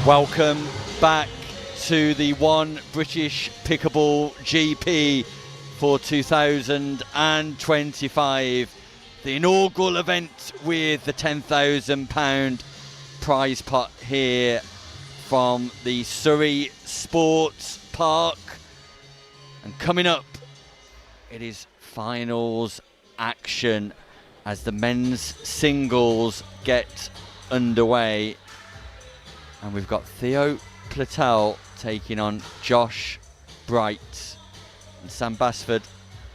Welcome back to the One British Pickleball GP for 2025, the inaugural event with the £10,000 prize pot here from the Surrey Sports Park. And coming up, it is finals action as the men's singles get underway. And we've got Theo Platel taking on Josh Bright. And Sam Basford,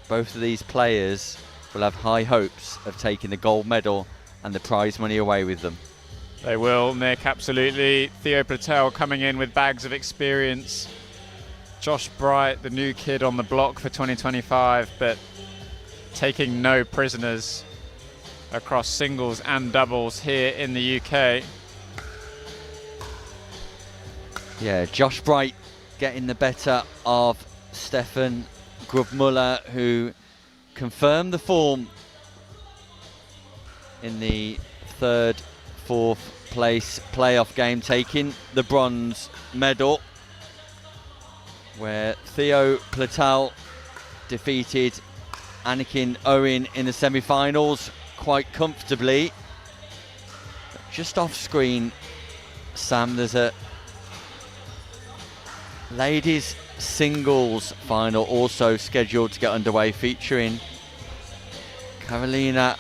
both of these players will have high hopes of taking the gold medal and the prize money away with them. They will, Nick, absolutely. Theo Platel coming in with bags of experience. Josh Bright, the new kid on the block for 2025, but taking no prisoners across singles and doubles here in the UK. Yeah, Josh Bright getting the better of Stefan Grubmuller, who confirmed the form in the fourth place playoff game, taking the bronze medal, where Theo Platel defeated Anakin Owen in the semi-finals quite comfortably. Just off screen, Sam, there's a ladies singles final also scheduled to get underway, featuring Karolina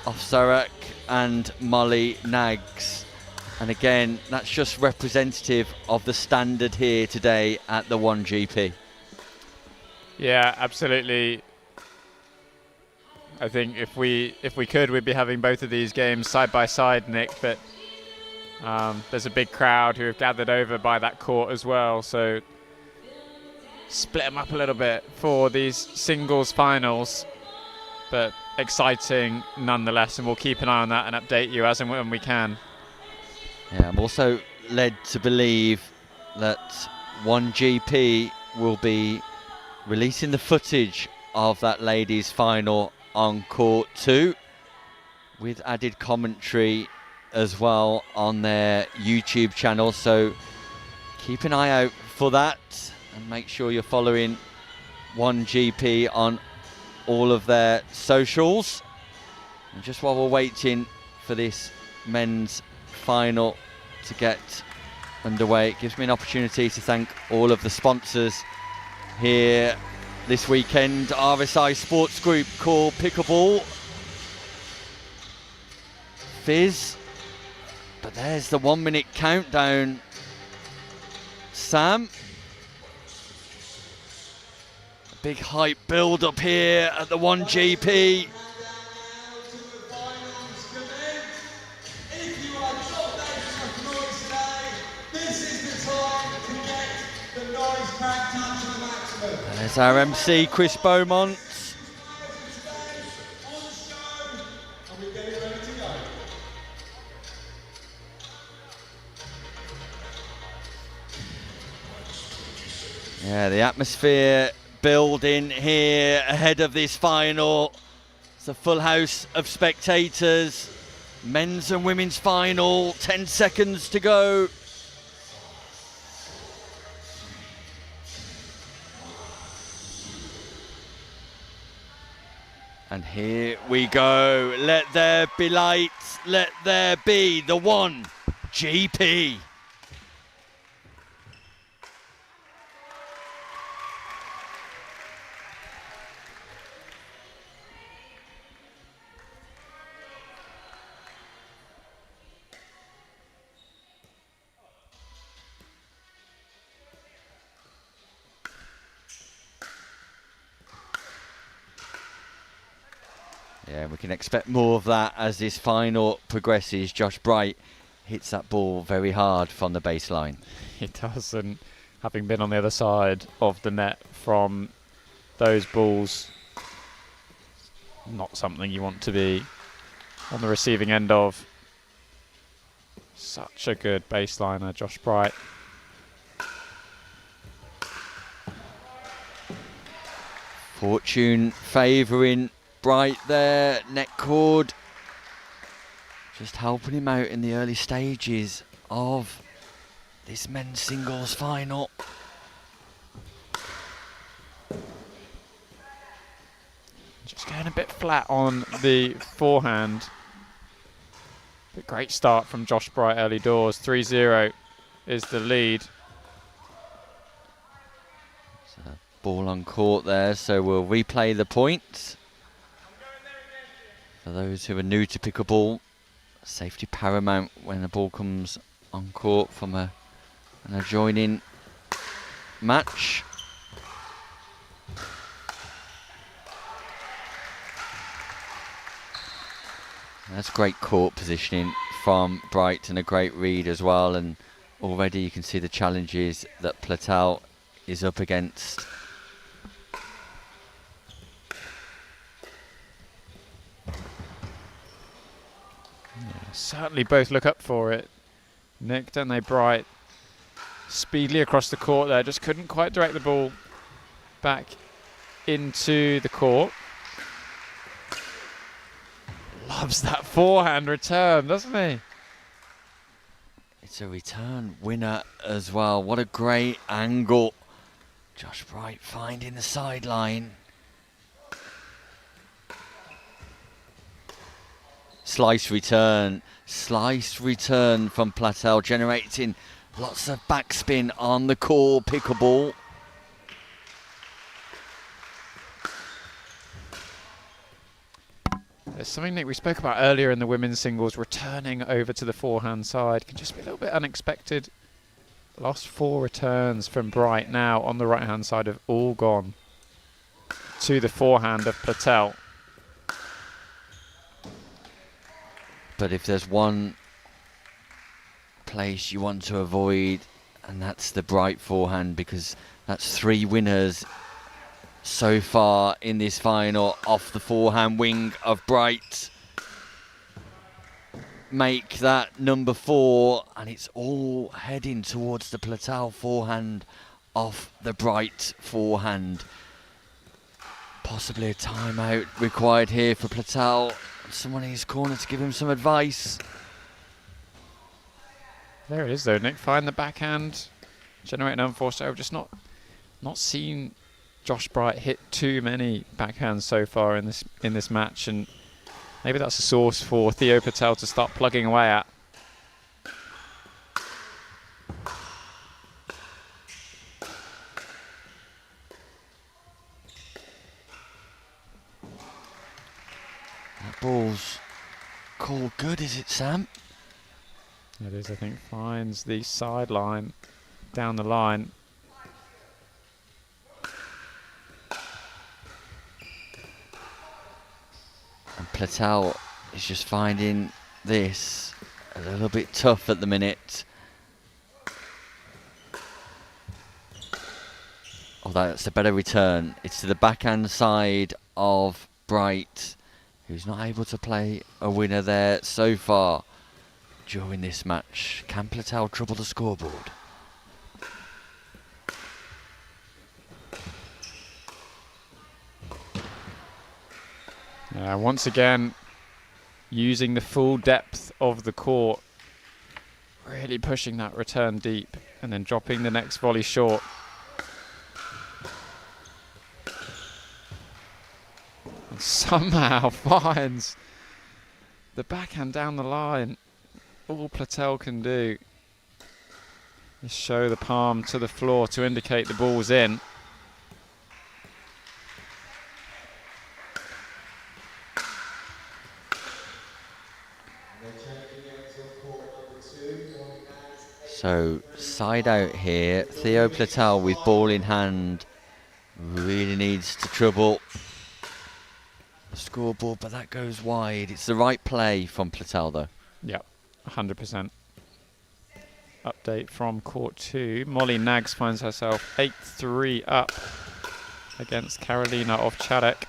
Ovcharek and Molly Nags. And again, that's just representative of the standard here today at the 1GP. Yeah, absolutely. I think if we could, we'd be having both of these games side by side, Nick, but there's a big crowd who have gathered over by that court as well, so split them up a little bit for these singles finals, but exciting nonetheless, and we'll keep an eye on that and update you as and when we can. Yeah, I'm also led to believe that 1GP will be releasing the footage of that ladies final on court 2 with added commentary as well on their YouTube channel, so keep an eye out for that and make sure you're following 1GP on all of their socials. And just while we're waiting for this men's final to get underway, it gives me an opportunity to thank all of the sponsors here this weekend. RSI Sports Group, Core Pickleball, Fizz. But there's the 1 minute countdown, Sam. A big hype build up here at the 1GP. There's our MC, Chris Beaumont. Yeah, the atmosphere building here ahead of this final. It's a full house of spectators. Men's and women's final, 10 seconds to go. And here we go. Let there be light. Let there be the 1GP. Yeah, we can expect more of that as this final progresses. Josh Bright hits that ball very hard from the baseline. He does, and having been on the other side of the net from those balls, not something you want to be on the receiving end of. Such a good baseliner, Josh Bright. Fortune favouring Bright there, neck cord. Just helping him out in the early stages of this men's singles final. Just going a bit flat on the forehand. But great start from Josh Bright early doors. 3-0 is the lead. So ball on court there, so we'll replay the points. For those who are new to pickleball, safety paramount when the ball comes on court from an adjoining match. That's great court positioning from Bright and a great read as well, and already you can see the challenges that Platel is up against. Yeah, certainly both look up for it, Nick, don't they? Bright speedily across the court there, just couldn't quite direct the ball back into the court. Loves that forehand return, doesn't he? It's a return winner as well. What a great angle. Josh Bright finding the sideline. Slice return from Platel, generating lots of backspin on the core pickleball. There's something that we spoke about earlier in the women's singles, returning over to the forehand side. Can just be a little bit unexpected. Last 4 returns from Bright now on the right-hand side have all gone to the forehand of Platel. But if there's one place you want to avoid, and that's the Bright forehand, because that's 3 winners so far in this final off the forehand wing of Bright. Make that number 4, and it's all heading towards the Platel forehand off the Bright forehand. Possibly a timeout required here for Platel. Someone in his corner to give him some advice. There it is though, Nick. Find the backhand, generate an unforced error. Just not seen Josh Bright hit too many backhands so far in this match, and maybe that's a source for Theo Patel to start plugging away at. That ball's called good, is it, Sam? It is, I think. Finds the sideline down the line. And Platel is just finding this a little bit tough at the minute. Although that's a better return. It's to the backhand side of Bright, who's not able to play a winner there so far during this match. Can Platel trouble the scoreboard? Once again, using the full depth of the court, really pushing that return deep and then dropping the next volley short. And somehow finds the backhand down the line. All Platel can do is show the palm to the floor to indicate the ball's in. So side out here, Theo Platel with ball in hand really needs to trouble the scoreboard, but that goes wide. It's the right play from Platel though. Yep, 100%. Update from court 2. Molly Nags finds herself 8-3 up against Carolina Ovchadek.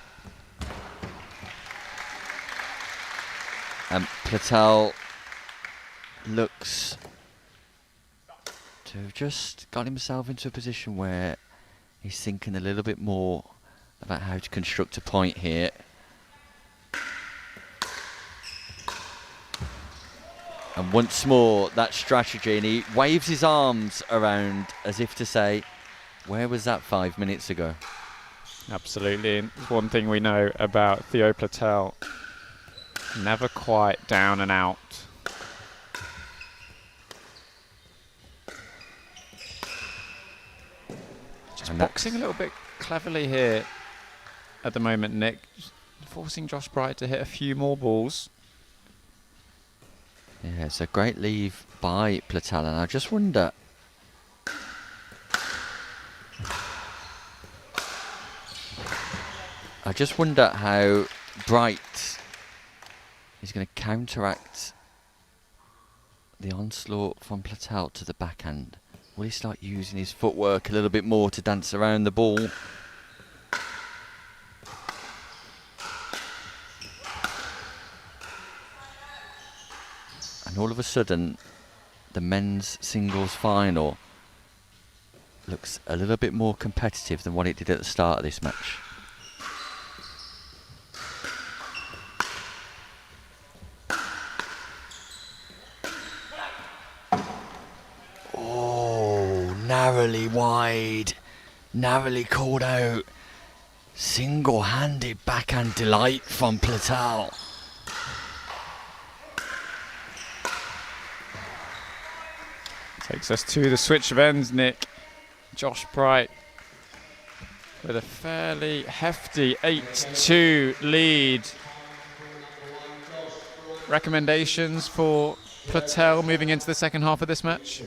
And Platel looks to have just got himself into a position where he's thinking a little bit more about how to construct a point here. And once more, that strategy, and he waves his arms around as if to say, where was that 5 minutes ago? Absolutely. And one thing we know about Theo Platel, never quite down and out. Just boxing a little bit cleverly here at the moment, Nick. Just forcing Josh Bright to hit a few more balls. Yeah, it's a great leave by Platel, and I just wonder... how Bright is going to counteract the onslaught from Platel to the backhand. Will he start using his footwork a little bit more to dance around the ball? And all of a sudden, the men's singles final looks a little bit more competitive than what it did at the start of this match. Oh, narrowly wide, narrowly called out. Single-handed backhand delight from Platel. Takes us to the switch of ends, Nick. Josh Bright with a fairly hefty 8-2 lead. Recommendations for Platel moving into the second half of this match?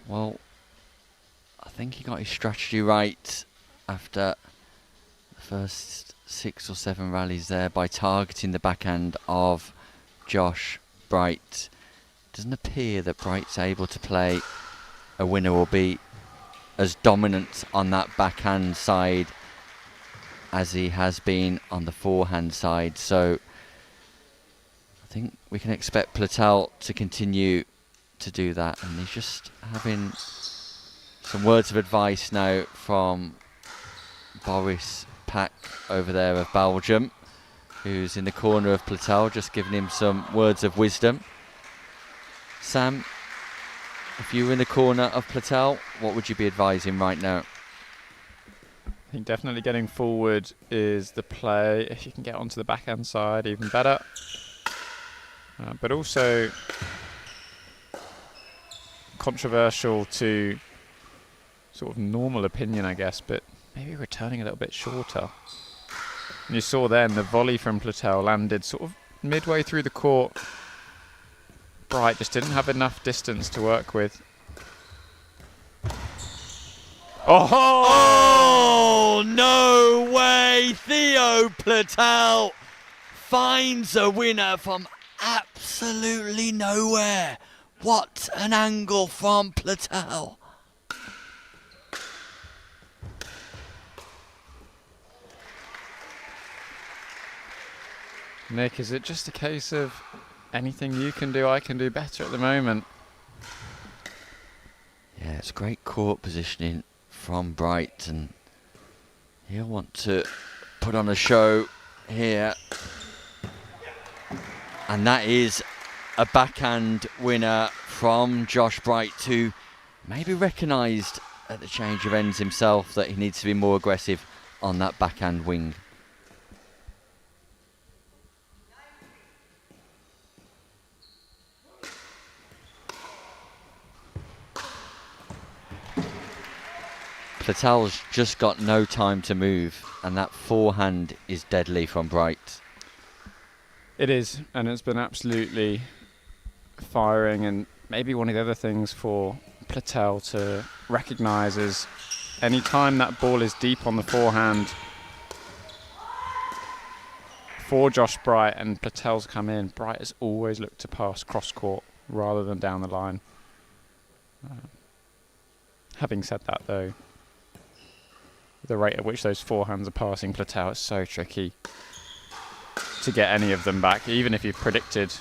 Well, I think he got his strategy right after the first 6 or 7 rallies there by targeting the backhand of Josh Bright. Doesn't appear that Bright's able to play a winner or be as dominant on that backhand side as he has been on the forehand side. So I think we can expect Platel to continue to do that. And he's just having some words of advice now from Boris Pak over there of Belgium, who's in the corner of Platel, just giving him some words of wisdom. Sam, if you were in the corner of Platel, what would you be advising right now? I think definitely getting forward is the play. If you can get onto the backhand side, even better. But also controversial to sort of normal opinion, I guess, but maybe returning a little bit shorter. And you saw then the volley from Platel landed sort of midway through the court. Bright just didn't have enough distance to work with. Oh, no way! Theo Platel finds a winner from absolutely nowhere. What an angle from Platel. Nick, is it just a case of anything you can do, I can do better at the moment? Yeah, it's great court positioning from Bright, and he'll want to put on a show here. And that is a backhand winner from Josh Bright, who maybe recognised at the change of ends himself that he needs to be more aggressive on that backhand wing. Platel's just got no time to move, and that forehand is deadly from Bright. It is, and it's been absolutely firing. And maybe one of the other things for Platel to recognise is any time that ball is deep on the forehand for Josh Bright and Platel's come in, Bright has always looked to pass cross court rather than down the line. Having said that, though, the rate at which those forehands are passing Platel is so tricky to get any of them back, even if you've predicted.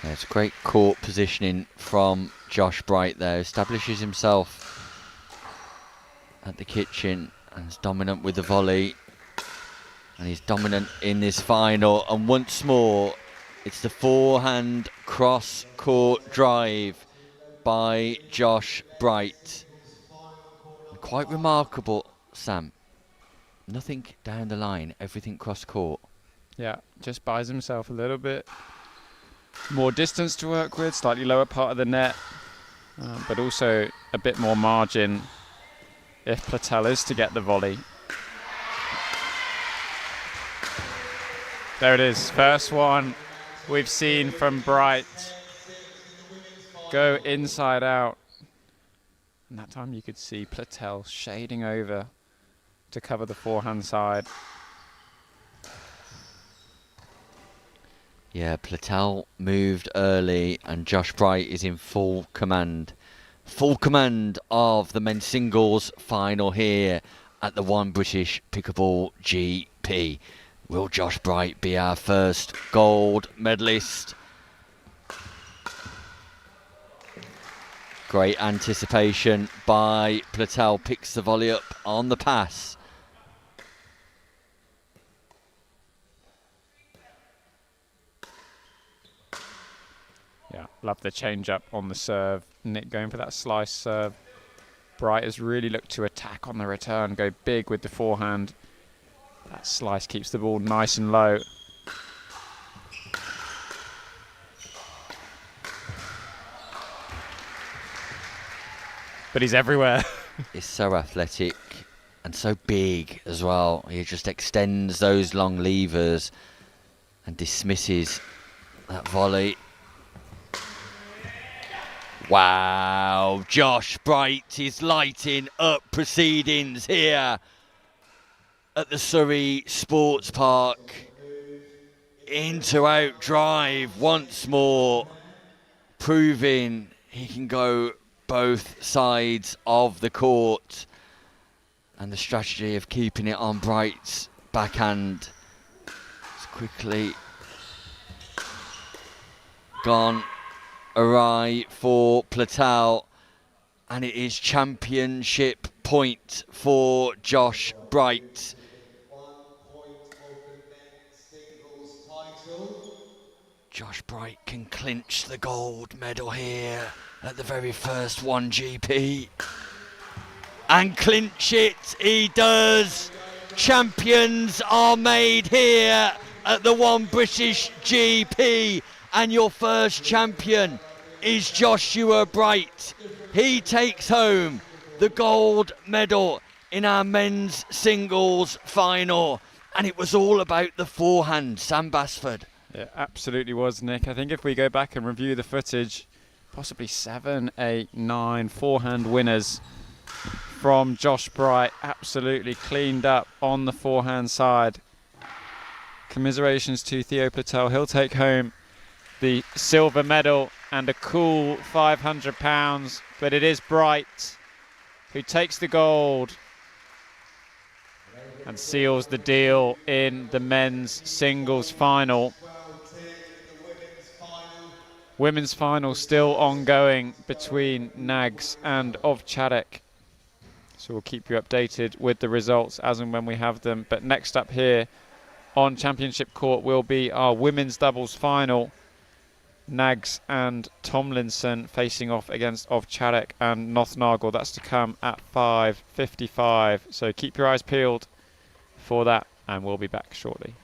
Yeah, it's great court positioning from Josh Bright there. Establishes himself at the kitchen and is dominant with the volley. And he's dominant in this final. And once more, it's the forehand cross-court drive by Josh Bright. Quite remarkable, Sam. Nothing down the line, everything cross-court. Yeah, just buys himself a little bit more distance to work with, slightly lower part of the net, but also a bit more margin if Platel is to get the volley. There it is, first one we've seen from Bright go inside out. And that time you could see Platel shading over to cover the forehand side. Yeah, Platel moved early and Josh Bright is in full command. Full command of the men's singles final here at the One British Pickleball GP. Will Josh Bright be our first gold medalist? Great anticipation by Platel, picks the volley up on the pass. Yeah, love the change up on the serve. Nick going for that slice serve. Bright has really looked to attack on the return, go big with the forehand. That slice keeps the ball nice and low. But he's everywhere. He's so athletic and so big as well. He just extends those long levers and dismisses that volley. Wow, Josh Bright is lighting up proceedings here at the Surrey Sports Park. Into out drive once more, proving he can go both sides of the court, and the strategy of keeping it on Bright's backhand is quickly gone awry for Platel, and it is championship point for Josh Bright. Josh Bright can clinch the gold medal here at the very first 1GP. And clinch it, he does. Champions are made here at the One British GP. And your first champion is Joshua Bright. He takes home the gold medal in our men's singles final. And it was all about the forehand, Sam Basford. It absolutely was, Nick. I think if we go back and review the footage, possibly 7, 8, 9 forehand winners from Josh Bright. Absolutely cleaned up on the forehand side. Commiserations to Theo Platel. He'll take home the silver medal and a cool £500. But it is Bright who takes the gold and seals the deal in the men's singles final. Women's final still ongoing between Nags and Ovchadek. So we'll keep you updated with the results as and when we have them. But next up here on Championship Court will be our women's doubles final. Nags and Tomlinson facing off against Ovchadek and Nothnagel. That's to come at 5:55. So keep your eyes peeled for that, and we'll be back shortly.